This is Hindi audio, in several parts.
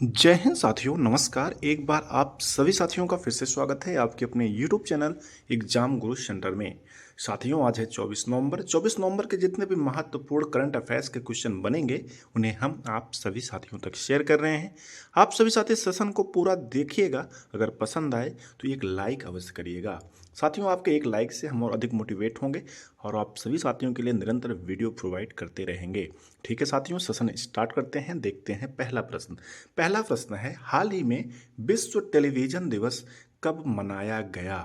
जय हिंद साथियों, नमस्कार। एक बार आप सभी साथियों का फिर से स्वागत है आपके अपने YouTube चैनल एग्जाम गुरु सेंटर में। साथियों, आज है 24 नवंबर। 24 नवंबर के जितने भी महत्वपूर्ण करंट अफेयर्स के क्वेश्चन बनेंगे उन्हें हम आप सभी साथियों तक शेयर कर रहे हैं। आप सभी साथी सेशन को पूरा देखिएगा। अगर पसंद आए तो एक लाइक अवश्य करिएगा। साथियों, आपके एक लाइक से हम और अधिक मोटिवेट होंगे और आप सभी साथियों के लिए निरंतर वीडियो प्रोवाइड करते रहेंगे। ठीक है साथियों, सेशन स्टार्ट करते हैं। देखते हैं पहला प्रश्न है, हाल ही में विश्व टेलीविजन दिवस कब मनाया गया?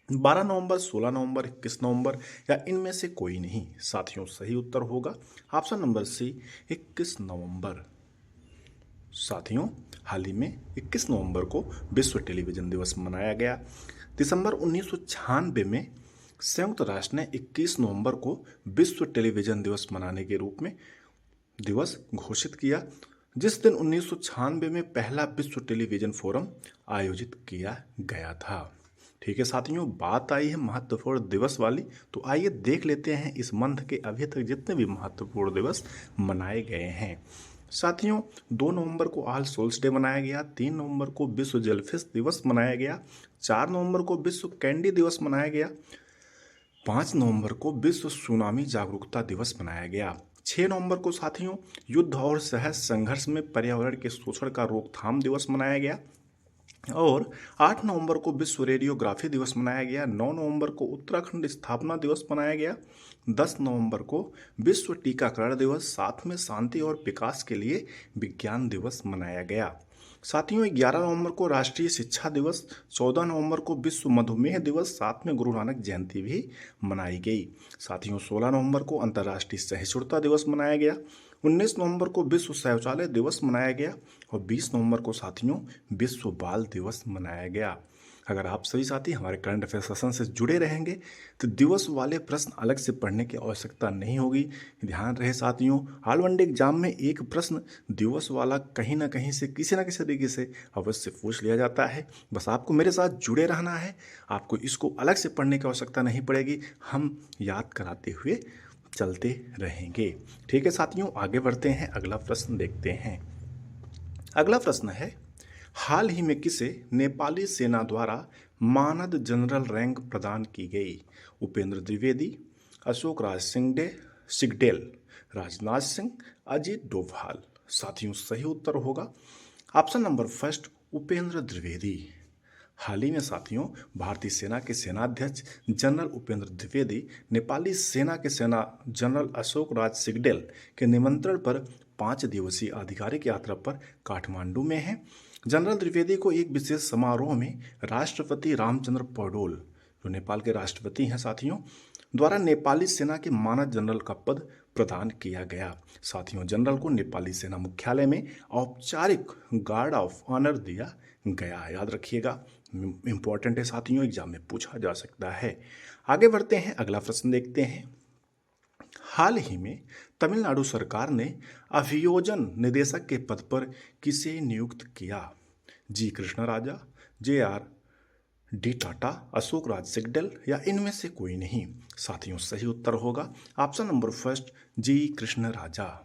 12 नवंबर, 16 नवंबर, 21 नवंबर या इनमें से कोई नहीं? साथियों, सही उत्तर होगा ऑप्शन नंबर सी, 21 नवंबर। साथियों, हाल ही में 21 नवंबर को विश्व टेलीविजन दिवस मनाया गया। दिसंबर 1996 में संयुक्त राष्ट्र ने 21 नवंबर को विश्व टेलीविजन दिवस मनाने के रूप में दिवस घोषित किया, जिस दिन 1996 में पहला विश्व टेलीविजन फोरम आयोजित किया गया था। ठीक है साथियों, बात आई है महत्वपूर्ण दिवस वाली, तो आइए देख लेते हैं इस मंथ के अभी तक जितने भी महत्वपूर्ण दिवस मनाए गए हैं। साथियों, 2 नवंबर को ऑल सोल्स डे मनाया गया, 3 नवंबर को विश्व जेलफिश दिवस मनाया गया, 4 नवंबर को विश्व कैंडी दिवस मनाया गया, 5 नवंबर को विश्व सुनामी जागरूकता दिवस मनाया गया, 6 नवंबर को साथियों युद्ध और सहज संघर्ष में पर्यावरण के शोषण का रोकथाम दिवस मनाया गया, और 8 नवंबर को विश्व रेडियोग्राफी दिवस मनाया गया, 9 नवंबर को उत्तराखंड स्थापना दिवस मनाया गया, 10 नवंबर को विश्व टीकाकरण दिवस, साथ में शांति और विकास के लिए विज्ञान दिवस मनाया गया। साथियों, 11 नवंबर को राष्ट्रीय शिक्षा दिवस, 14 नवंबर को विश्व मधुमेह दिवस, साथ में गुरु नानक जयंती भी मनाई गई। साथियों, 16 नवंबर को अंतर्राष्ट्रीय सहिष्णुता दिवस मनाया गया, 19 नवंबर को विश्व शौचालय दिवस मनाया गया और 20 नवंबर को साथियों विश्व बाल दिवस मनाया गया। अगर आप सभी साथी हमारे करंट अफेयर सेशन से जुड़े रहेंगे तो दिवस वाले प्रश्न अलग से पढ़ने की आवश्यकता नहीं होगी। ध्यान रहे साथियों, ऑल वन डे एग्जाम में एक प्रश्न दिवस वाला कहीं ना कहीं से किसी न किसी तरीके से अवश्य पूछ लिया जाता है। बस आपको मेरे साथ जुड़े रहना है, आपको इसको अलग से पढ़ने की आवश्यकता नहीं पड़ेगी, हम याद कराते हुए चलते रहेंगे। ठीक है साथियों, आगे बढ़ते हैं, अगला प्रश्न देखते हैं। अगला प्रश्न है, हाल ही में किसे नेपाली सेना द्वारा मानद जनरल रैंक प्रदान की गई? उपेंद्र द्विवेदी, अशोक राज सिंगडेल, राजनाथ सिंह, अजीत डोभाल? साथियों, सही उत्तर होगा option number first, Upendra Dwivedi. हाल ही में साथियों भारतीय सेना के सेनाध्यक्ष जनरल उपेंद्र द्विवेदी नेपाली सेना के सेना जनरल अशोक राज सिंगडेल के निमंत्रण पर 5 दिवसीय आधिकारिक यात्रा पर काठमांडू में हैं। जनरल द्विवेदी को एक विशेष समारोह में राष्ट्रपति रामचंद्र पौडेल, जो नेपाल के राष्ट्रपति हैं साथियों, द्वारा नेपाली सेना के मानद जनरल का पद प्रदान किया गया। साथियों, जनरल को नेपाली सेना मुख्यालय में औपचारिक गार्ड ऑफ ऑनर दिया गया। याद रखिएगा, इंपॉर्टेंट है साथियों, एग्जाम में पूछा जा सकता है। आगे बढ़ते हैं, अगला प्रश्न देखते हैं। हाल ही में तमिलनाडु सरकार ने अभियोजन निदेशक के पद पर किसे नियुक्त किया? G Krishna Raja, J R D Tata, Ashok Raj Singdel या इनमें से कोई नहीं? साथियों, सही उत्तर होगा option number first, G Krishna Raja.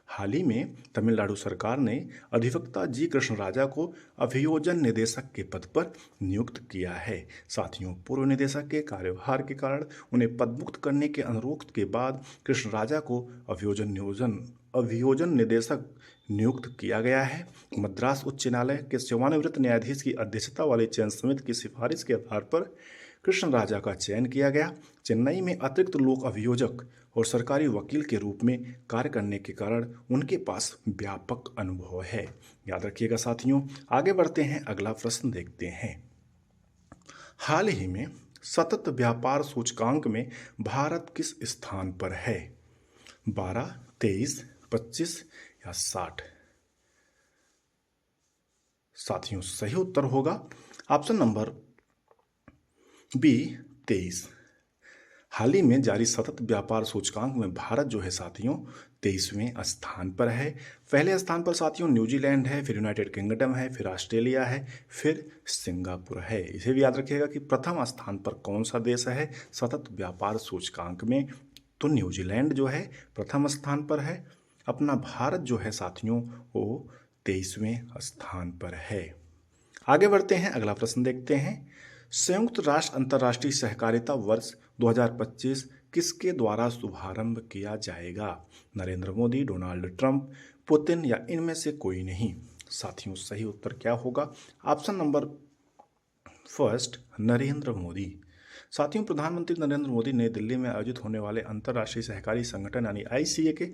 हाल ही में तमिलनाडु सरकार ने अधिवक्ता जी कृष्ण राजा को अभियोजन निदेशक के पद पर नियुक्त किया है। साथियों, पूर्व निदेशक के कार्यभार के कारण उन्हें पदमुक्त करने के अनुरोध के बाद कृष्ण राजा को अभियोजन निदेशक नियुक्त किया गया है। मद्रास उच्च न्यायालय के सेवानिवृत्त न्यायाधीश की अध्यक्षता वाली चयन समिति की सिफारिश के आधार पर कृष्ण राजा का चयन किया गया। चेन्नई में अतिरिक्त लोक अभियोजक और सरकारी वकील के रूप में कार्य करने के कारण उनके पास व्यापक अनुभव है। याद रखिएगा साथियों, आगे बढ़ते हैं, अगला प्रश्न देखते हैं। हाल ही में सतत व्यापार सूचकांक में भारत किस स्थान पर है? 12, 23, 25 या 60? साथियों, सही उत्तर होगा ऑप्शन नंबर बी, 23। हाल ही में जारी सतत व्यापार सूचकांक में भारत जो है साथियों 23वें स्थान पर है। पहले स्थान पर साथियों न्यूजीलैंड है, फिर यूनाइटेड किंगडम है, फिर ऑस्ट्रेलिया है, फिर सिंगापुर है। इसे भी याद रखिएगा कि प्रथम स्थान पर कौन सा देश है सतत व्यापार सूचकांक में? तो न्यूजीलैंड जो है प्रथम स्थान पर है। अपना भारत जो है साथियों वो 23वें स्थान पर है। आगे बढ़ते हैं, अगला प्रश्न देखते हैं। संयुक्त राष्ट्र अंतर्राष्ट्रीय सहकारिता वर्ष 2025 किसके द्वारा शुभारंभ किया जाएगा? Narendra Modi, Donald Trump, Putin या इनमें से कोई नहीं? साथियों, सही उत्तर क्या होगा? Option number first, Narendra Modi. साथियों, प्रधानमंत्री नरेंद्र मोदी नई दिल्ली में आयोजित होने वाले अंतर्राष्ट्रीय सहकारी संगठन यानी आईसीए के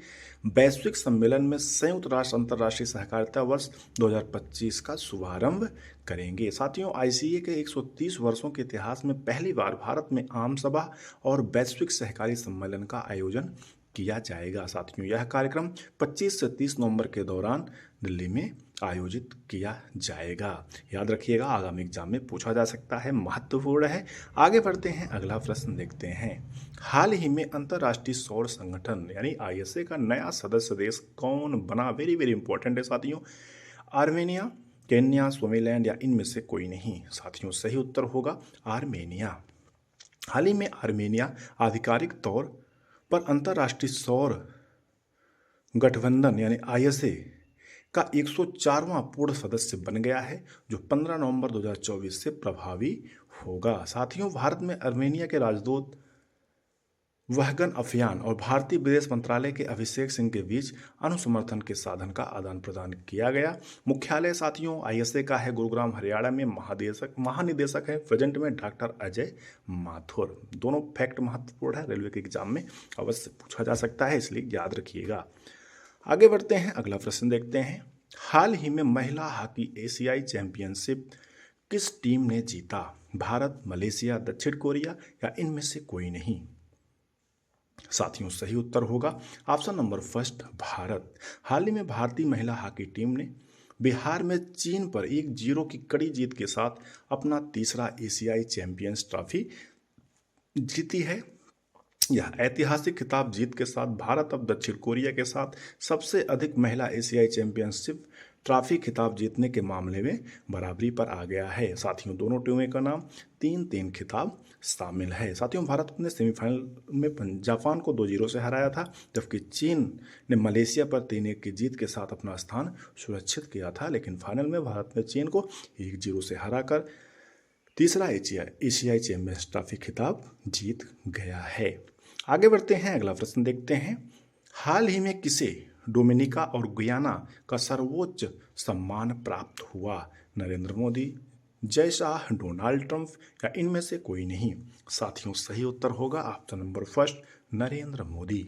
वैश्विक सम्मेलन में संयुक्त राष्ट्र अंतर्राष्ट्रीय सहकारिता वर्ष 2025 का शुभारंभ करेंगे। साथियों, आईसीए के 130 वर्षों के इतिहास में पहली बार भारत में आम सभा और वैश्विक सहकारी सम्मेलन का आयोजन किया जाएगा। साथियों, यह कार्यक्रम 25 से 30 नवंबर के दौरान दिल्ली में आयोजित किया जाएगा। याद रखिएगा, आगामी एग्जाम में पूछा जा सकता है, महत्वपूर्ण है। आगे बढ़ते हैं, अगला प्रश्न देखते हैं। हाल ही में अंतर्राष्ट्रीय सौर संगठन यानी आईएसए का नया सदस्य देश कौन बना? वेरी वेरी इंपॉर्टेंट है साथियों। आर्मेनिया, केन्या, स्वामीलैंड या इनमें से कोई नहीं? साथियों, सही उत्तर होगा आर्मेनिया। हाल ही में आर्मेनिया आधिकारिक तौर पर अंतर्राष्ट्रीय सौर गठबंधन यानी आईएसए का 104वां पूर्ण सदस्य बन गया है, जो 15 नवंबर 2024 से प्रभावी होगा। साथियों, भारत में आर्मेनिया के राजदूत वहगन अफयान और भारतीय विदेश मंत्रालय के अभिषेक सिंह के बीच अनुसमर्थन के साधन का आदान प्रदान किया गया। मुख्यालय साथियों आईएसए का है गुरुग्राम, हरियाणा में। महानिदेशक है प्रेजेंट में डॉक्टर अजय माथुर। दोनों फैक्ट महत्वपूर्ण है, रेलवे के एग्जाम में अवश्य पूछा जा सकता है, इसलिए याद रखिएगा। आगे बढ़ते हैं, अगला प्रश्न देखते हैं। हाल ही में महिला हॉकी एशियाई चैंपियनशिप किस टीम ने जीता? भारत, मलेशिया, दक्षिण कोरिया या इनमें से कोई नहीं? साथियों, सही उत्तर होगा ऑप्शन नंबर फर्स्ट, भारत। हाल ही में भारतीय महिला हॉकी टीम ने बिहार में चीन पर 1-0 की कड़ी जीत के साथ अपना तीसरा एशियाई चैंपियंस ट्रॉफी जीती है। यह ऐतिहासिक खिताब जीत के साथ भारत अब दक्षिण कोरिया के साथ सबसे अधिक महिला एशियाई चैंपियनशिप ट्रॉफी खिताब जीतने के मामले में बराबरी पर आ गया है। साथियों, दोनों टीमों का नाम 3-3 खिताब शामिल है। साथियों, भारत ने सेमीफाइनल में जापान को 2-0 से हराया था, जबकि चीन ने मलेशिया पर 3-1 की जीत के साथ अपना स्थान सुरक्षित किया था, लेकिन फाइनल में भारत ने चीन को 1-0 से हराकर तीसरा एशियाई चैंपियंस ट्रॉफी खिताब जीत गया है। आगे बढ़ते हैं, अगला प्रश्न देखते हैं। हाल ही में किसे डोमिनिका और गुयाना का सर्वोच्च सम्मान प्राप्त हुआ? नरेंद्र मोदी, जय शाह, डोनाल्ड ट्रंप या इनमें से कोई नहीं? साथियों, सही उत्तर होगा option number first, Narendra Modi.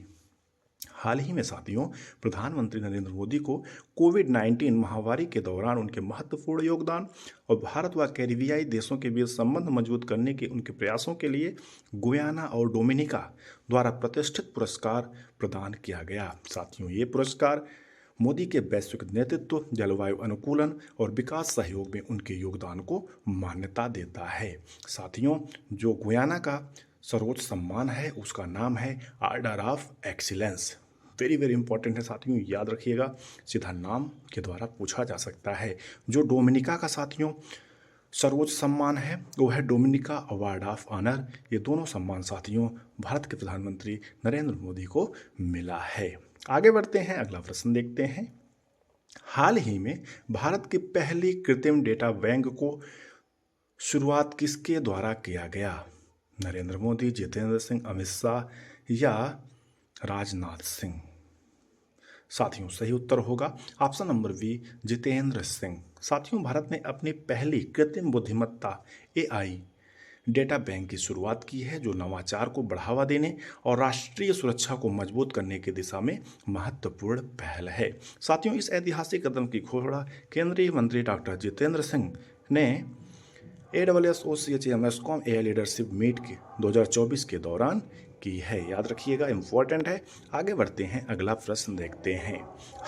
हाल ही में साथियों, प्रधानमंत्री नरेंद्र मोदी को कोविड-19 महामारी के दौरान उनके महत्वपूर्ण योगदान और भारत व कैरिबियाई देशों के बीच संबंध मजबूत करने के उनके प्रयासों के लिए गुयाना और डोमिनिका द्वारा प्रतिष्ठित पुरस्कार प्रदान किया गया। साथियों, ये पुरस्कार मोदी के वैश्विक नेतृत्व, जलवायु अनुकूलन और विकास सहयोग में उनके योगदान को मान्यता देता है। साथियों, जो गुयाना का सर्वोच्च सम्मान है उसका नाम है order of excellence. Very very important है साथियों, याद रखिएगा, सीधा नाम के द्वारा पूछा जा सकता है। जो डोमिनिका का साथियों सर्वोच्च सम्मान है वो है डोमिनिका अवार्ड ऑफ ऑनर। ये दोनों सम्मान साथियों भारत के प्रधानमंत्री नरेंद्र मोदी को मिला है। आगे बढ़ते हैं, अगला प्रश्न देखते हैं। हाल ही में भारत की पहली कृत्रिम डेटा बैंक को शुरुआत किसके द्वारा किया गया? नरेंद्र मोदी, जितेंद्र सिंह, अमित शाह या राजनाथ सिंह? साथियों, सही उत्तर होगा option number B, Jitendra Singh. साथियों, भारत ने अपनी पहली कृत्रिम बुद्धिमत्ता एआई डेटा बैंक की शुरुआत की है, जो नवाचार को बढ़ावा देने और राष्ट्रीय सुरक्षा को मजबूत करने की दिशा में महत्वपूर्ण पहल है। साथियों, इस ऐतिहासिक कदम की घोषणा केंद्रीय मंत्री डॉक्टर जितेंद्र सिंह ने AWSOCHMSCOM AI लीडरशिप मीट के 2024 के दौरान की है। याद रखिएगा, इंपॉर्टेंट है। आगे बढ़ते हैं, अगला प्रश्न देखते हैं।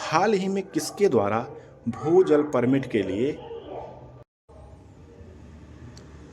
हाल ही में किसके द्वारा भूजल परमिट के लिए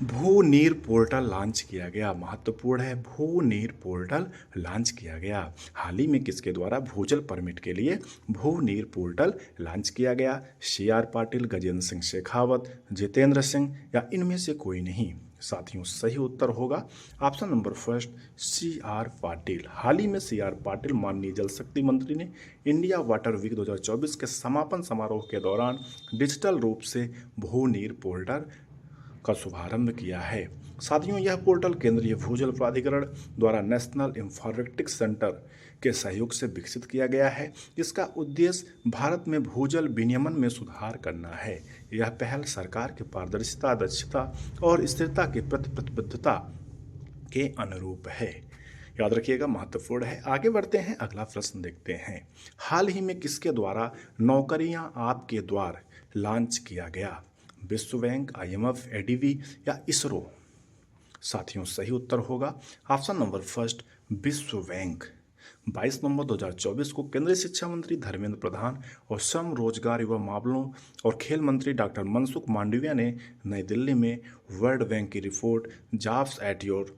भू नीर पोर्टल लॉन्च किया गया? महत्वपूर्ण है, भू नीर पोर्टल लॉन्च किया गया। हाल ही में किसके द्वारा भूजल परमिट के लिए भू नीर पोर्टल लॉन्च किया गया? CR पाटिल, गजेंद्र सिंह शेखावत, जितेंद्र सिंह या इनमें से कोई नहीं? साथियों सही उत्तर होगा option number first C R Patil. हाल ही में सी आर पाटिल माननीय जल शक्ति मंत्री ने इंडिया वाटर वीक 2024 के समापन समारोह के दौरान डिजिटल रूप से भूनीर पोर्टल का शुभारंभ किया है। साथियों यह पोर्टल केंद्रीय भूजल प्राधिकरण द्वारा नेशनल इंफॉर्मेटिक्स सेंटर के सहयोग से विकसित किया गया है। इसका उद्देश्य भारत में भूजल विनियमन में सुधार करना है। यह पहल सरकार की पारदर्शिता, दक्षता और स्थिरता की प्रतिबद्धता के अनुरूप है। याद रखिएगा, महत्वपूर्ण है। आगे बढ़ते हैं, अगला प्रश्न देखते हैं। हाल ही में किसके द्वारा नौकरियां आपके द्वार लॉन्च किया गया? विश्व बैंक, IMF, ADB या इसरो? साथियों सही उत्तर होगा ऑप्शन नंबर फर्स्ट विश्व बैंक। 22 नवंबर 2024 को केंद्रीय शिक्षा मंत्री धर्मेंद्र प्रधान और श्रम, रोजगार, युवा मामलों और खेल मंत्री डॉक्टर मनसुख मांडविया ने नई दिल्ली में वर्ल्ड बैंक की report jobs at your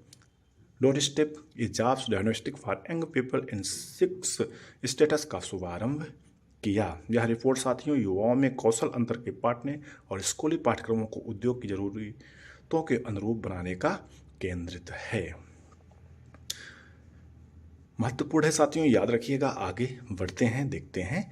doorstep A jobs diagnostic for young people in 6 status का शुभारंभ किया। यह रिपोर्ट साथियों युवाओं में कौशल अंतर के पाटने और स्कूली पाठ्यक्रमों को उद्योग की जरूरतों के अनुरूप बनाने का केंद्रित है। महत्वपूर्ण है साथियों, याद रखिएगा। आगे बढ़ते हैं, देखते हैं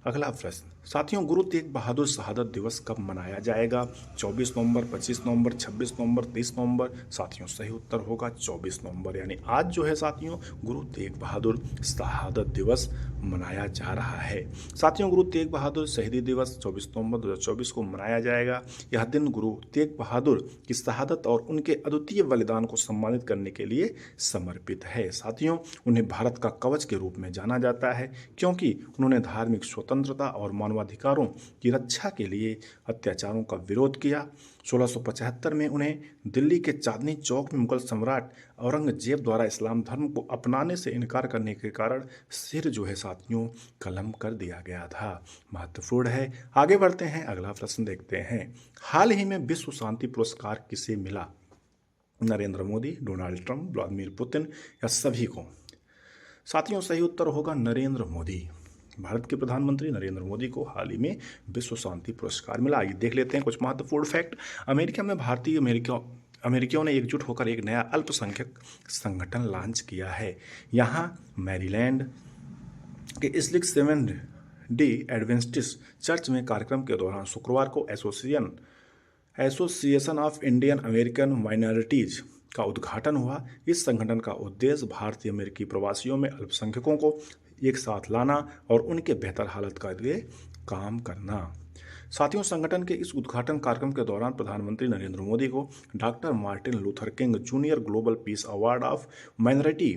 अगला प्रश्न। साथियों गुरु तेग बहादुर शहादत दिवस कब मनाया जाएगा? 24 नवंबर, 25 नवंबर, 26 नवंबर, 30 नवंबर? साथियों सही उत्तर होगा 24 नवंबर, यानी आज जो है साथियों गुरु तेग बहादुर शहादत दिवस मनाया जा रहा है। साथियों गुरु तेग बहादुर शहीदी दिवस 24 नवंबर 2024 को मनाया जाएगा। यह दिन गुरु तेग बहादुर की शहादत और उनके अद्वितीय बलिदान को सम्मानित करने के लिए समर्पित है। साथियों उन्हें भारत का कवच के रूप में जाना जाता है, क्योंकि उन्होंने धार्मिक स्वतंत्रता और मानवाधिकारों की रक्षा के लिए अत्याचारों का विरोध किया। 1675 में उन्हें दिल्ली के चांदनी चौक में मुगल सम्राट औरंगजेब द्वारा इस्लाम धर्म को अपनाने से इनकार करने के कारण सिर जो है साथियों कलम कर दिया गया था। महत्वपूर्ण है। आगे बढ़ते हैं, अगला प्रश्न देखते हैं। हाल ही में विश्व शांति पुरस्कार किसे मिला? Narendra Modi, Donald Trump, Vladimir Putin या सभी को? साथियों सही उत्तर होगा नरेंद्र मोदी। भारत के प्रधानमंत्री नरेंद्र मोदी को हाल ही में विश्व शांति पुरस्कार मिला। आइए देख लेते हैं कुछ महत्वपूर्ण फैक्ट। अमेरिका में भारतीय अमेरिकियों ने एकजुट होकर एक नया अल्पसंख्यक संगठन लॉन्च किया है। यहाँ मैरीलैंड के इस्लिक 7D एडवेंटिस्ट चर्च में कार्यक्रम के दौरान शुक्रवार को association of Indian American minorities का उद्घाटन हुआ। इस संगठन का उद्देश्य भारतीय अमेरिकी प्रवासियों में अल्पसंख्यकों को एक साथ लाना और उनके बेहतर हालत के लिए काम करना। साथियों संगठन के इस उद्घाटन कार्यक्रम के दौरान प्रधानमंत्री नरेंद्र मोदी को doctor Martin Luther king junior global peace award of minority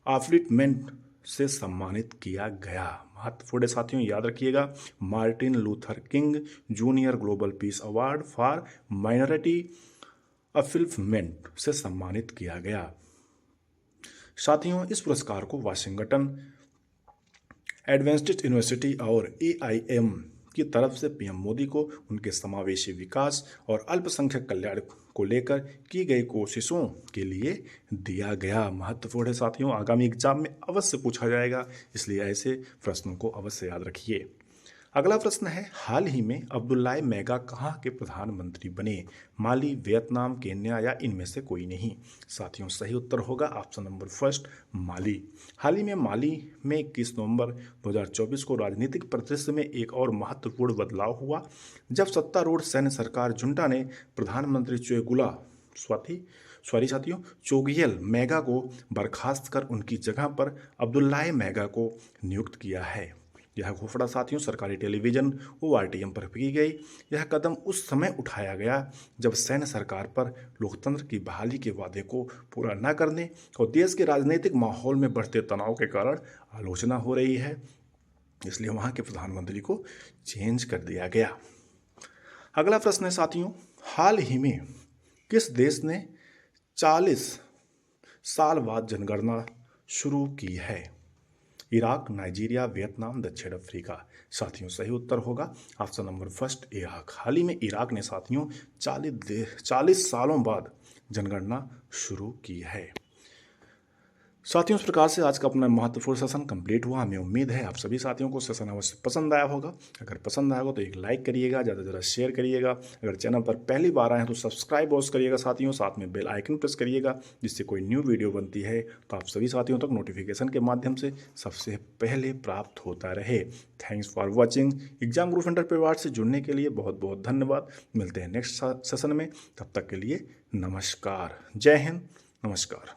upliftment से सम्मानित किया गया। महत्वपूर्ण साथियों याद रखिएगा, Martin Luther king junior global peace award for minority upliftment से सम्मानित किया गया। साथियों इस पुरस्कार को वाशिंगटन एडवेंटिस्ट यूनिवर्सिटी और AIM की तरफ से PM मोदी को उनके समावेशी विकास और अल्पसंख्यक कल्याण को लेकर की गई कोशिशों के लिए दिया गया। महत्वपूर्ण है साथियों, आगामी एग्जाम में अवश्य पूछा जाएगा, इसलिए ऐसे प्रश्नों को अवश्य याद रखिए। अगला प्रश्न है, हाल ही में अब्दुल्लाह मेगा कहाँ के प्रधानमंत्री बने? माली, वियतनाम, केन्या या इनमें से कोई नहीं? साथियों सही उत्तर होगा ऑप्शन नंबर फर्स्ट माली। हाल ही में माली में 21 नवंबर 2024 को राजनीतिक परिदृश्य में एक और महत्वपूर्ण बदलाव हुआ, जब सत्तारूढ़ सैन्य सरकार जुंटा ने प्रधानमंत्री चोगुयेल मैगा को बर्खास्त कर उनकी जगह पर अब्दुल्लाह मेगा को नियुक्त किया है। यह घोषणा साथियों सरकारी टेलीविजन ORTM पर की गई। यह कदम उस समय उठाया गया जब सैन्य सरकार पर लोकतंत्र की बहाली के वादे को पूरा न करने और देश के राजनीतिक माहौल में बढ़ते तनाव के कारण आलोचना हो रही है, इसलिए वहां के प्रधानमंत्री को चेंज कर दिया गया। अगला प्रश्न है साथियों, हाल ही में किस देश ने 40 साल बाद जनगणना शुरू की है? इराक, नाइजीरिया, वियतनाम, दक्षिण अफ्रीका? साथियों सही उत्तर होगा ऑप्शन नंबर फर्स्ट इराक। हाल ही में इराक ने साथियों 40 सालों बाद जनगणना शुरू की है। साथियों, इस प्रकार से आज का अपना महत्वपूर्ण सेशन कंप्लीट हुआ। हमें उम्मीद है आप सभी साथियों को सेशन अवश्य पसंद आया होगा। अगर पसंद आया होगा तो एक लाइक करिएगा, ज़्यादा से ज़्यादा शेयर करिएगा। अगर चैनल पर पहली बार आए हैं तो सब्सक्राइब अवश्य करिएगा साथियों, साथ में बेल आइकन प्रेस करिएगा, जिससे कोई न्यू वीडियो बनती है तो आप सभी साथियों तक नोटिफिकेशन के माध्यम से सबसे पहले प्राप्त होता रहे। Thanks for watching. Exam group centre परिवार से जुड़ने के लिए बहुत बहुत धन्यवाद। मिलते हैं नेक्स्ट सेशन में, तब तक के लिए नमस्कार। जय हिंद, नमस्कार।